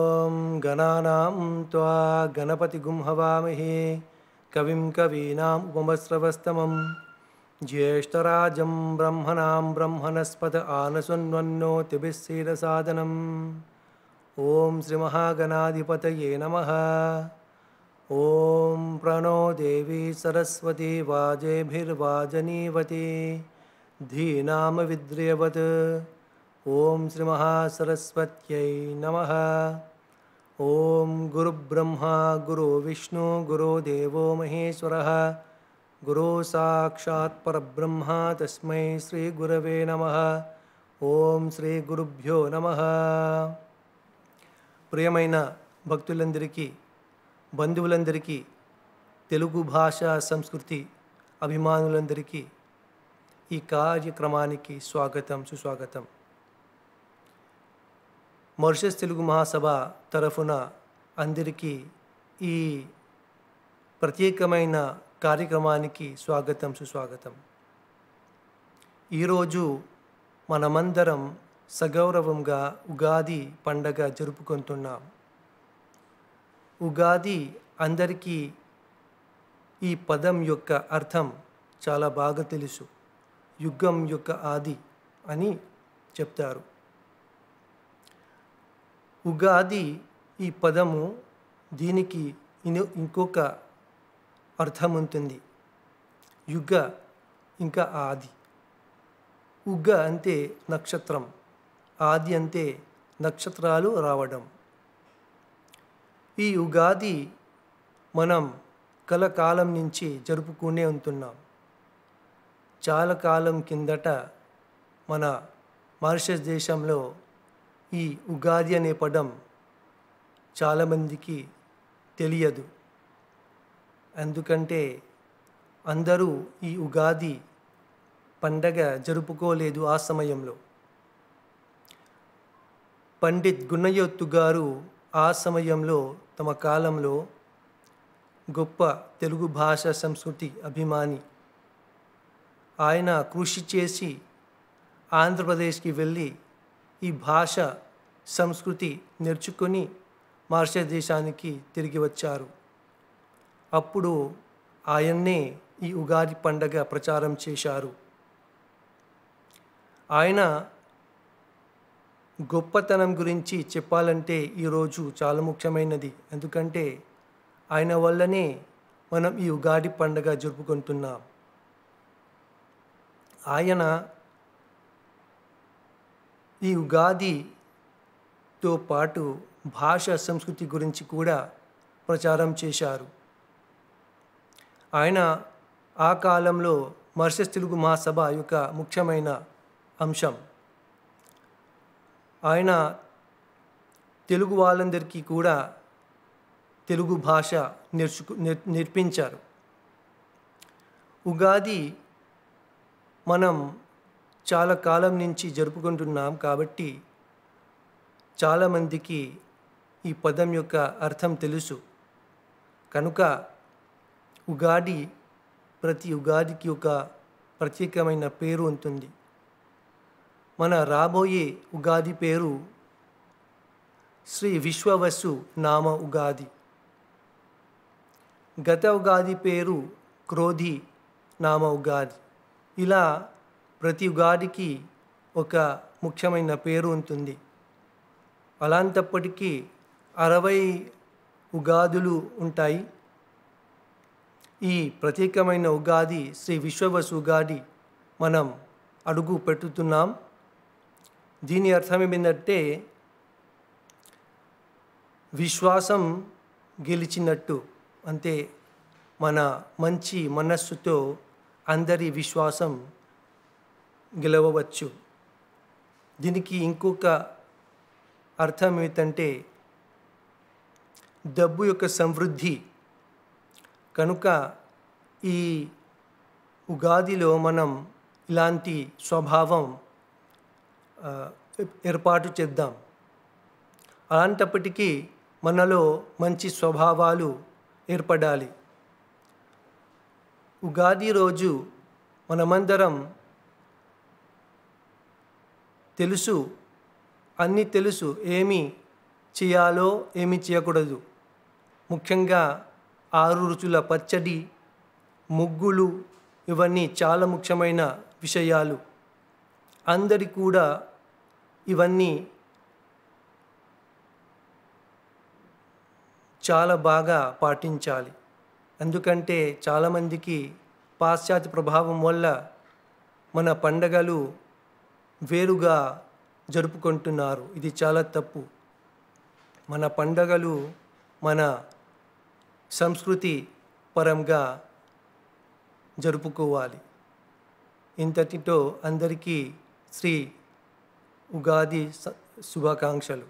ॐ गणानां त्वा गणपतिगुं हवामहे कविं कवीनाम् उपमस्रवस्तमं ज्येष्ठराजं ब्रह्मणां ब्रह्मणस्पत आनशृण्वन्नोतिभिस्सीदसादनम् ॐ श्रीमहागणाधिपतये नमः। ॐ प्रणो देवी सरस्वती वाजेभिर्वाजनीवती धीनामविद्र्यवत्। ॐ श्रीमहासरस्वत्यै नमः। ॐ गुरुब्रह्मा गुरुविष्णु गुरुदेवो महेश्वरः गुरु साक्षात् परब्रह्म तस्मै श्रीगुरवे नमः। ఓం శ్రీ గురుభ్యో నమః. ప్రియమైన భక్తులందరికీ, బంధువులందరికీ, తెలుగు భాష సంస్కృతి అభిమానులందరికీ ఈ కార్యక్రమానికి స్వాగతం, సుస్వాగతం. మారిషస్ తెలుగు మహాసభ తరఫున అందరికీ ఈ ప్రత్యేకమైన కార్యక్రమానికి స్వాగతం, సుస్వాగతం. ఈరోజు మనమందరం సగౌరవంగా ఉగాది పండగ జరుపుకుంటున్నాం. ఉగాది అందరికీ ఈ పదం యొక్క అర్థం చాలా బాగా తెలుసు. యుగం యొక్క ఆది అని చెప్తారు. ఉగాది ఈ పదము దీనికి ఇంకొక అర్థం ఉంటుంది. యుగ ఇంకా ఆది. ఉగ అంటే నక్షత్రం, ఆది అంటే నక్షత్రాలు రావడం. ఈ ఉగాది మనం కలకాలం నుంచి జరుపుకునే ఉంటున్నాం. చాలా కాలం కిందట మన మారిషస్ దేశంలో ఈ ఉగాది అనే పదం చాలామందికి తెలియదు. ఎందుకంటే అందరూ ఈ ఉగాది పండగ జరుపుకోలేదు ఆ సమయంలో. పండిత్ గుణయోత్తు గారు ఆ సమయంలో తమ కాలంలో గొప్ప తెలుగు భాష సంస్కృతి అభిమాని. ఆయన కృషి చేసి ఆంధ్రప్రదేశ్కి వెళ్ళి ఈ భాష సంస్కృతి నేర్చుకొని మారిషస్ దేశానికి తిరిగి వచ్చారు. అప్పుడు ఆయన్నే ఈ ఉగాది పండగ ప్రచారం చేశారు. ఆయన గొప్పతనం గురించి చెప్పాలంటే ఈరోజు చాలా ముఖ్యమైనది. ఎందుకంటే ఆయన వల్లనే మనం ఈ ఉగాది పండగ జరుపుకుంటున్నాం. ఆయన ఈ ఉగాదితో పాటు భాష సంస్కృతి గురించి కూడా ప్రచారం చేశారు. ఆయన ఆ కాలంలో మారిషస్ తెలుగు మహాసభ యొక్క ముఖ్యమైన అంశం. ఆయన తెలుగు వాళ్ళందరికీ కూడా తెలుగు భాష నేర్పించారు. ఉగాది మనం చాలా కాలం నుంచి జరుపుకుంటున్నాం కాబట్టి చాలామందికి ఈ పదం యొక్క అర్థం తెలుసు. కనుక ఉగాది ప్రతి ఉగాదికి ఒక ప్రత్యేకమైన పేరు ఉంటుంది. మన రాబోయే ఉగాది పేరు శ్రీ విశ్వవసు నామ ఉగాది. గత ఉగాది పేరు క్రోధి నామ ఉగాది. ఇలా ప్రతి ఉగాదికి ఒక ముఖ్యమైన పేరు ఉంటుంది. అలాంటప్పటికీ 60 ఉగాదులు ఉంటాయి. ఈ ప్రత్యేకమైన ఉగాది శ్రీ విశ్వవసు ఉగాది మనం అడుగు పెట్టుతున్నాం. దీని అర్థం ఏమిటంటే విశ్వాసం గెలిచినట్టు. అంటే మన మంచి మనస్సుతో అందరి విశ్వాసం గెలవవచ్చు. దీనికి ఇంకొక అర్థం ఏమిటంటే డబ్బు యొక్క సమృద్ధి. కనుక ఈ ఉగాదిలో మనం ఇలాంటి స్వభావం ఏర్పాటు చేద్దాం. అలాంటప్పటికీ మనలో మంచి స్వభావాలు ఏర్పడాలి. ఉగాది రోజు మనమందరం అన్నీ తెలుసు, ఏమీ చేయాలో ఏమి చేయకూడదు. ముఖ్యంగా 6 రుచుల పచ్చడి, ముగ్గులు ఇవన్నీ చాలా ముఖ్యమైన విషయాలు. అందరి కూడా ఇవన్నీ చాలా బాగా పాటించాలి. ఎందుకంటే చాలామందికి పాశ్చాత్య ప్రభావం వల్ల మన పండగలు వేరుగా జరుపుకుంటున్నారు. ఇది చాలా తప్పు. మన పండగలు మన సంస్కృతి పరంగా జరుపుకోవాలి. ఇంతటితో అందరికీ శ్రీ ఉగాది శుభాకాంక్షలు.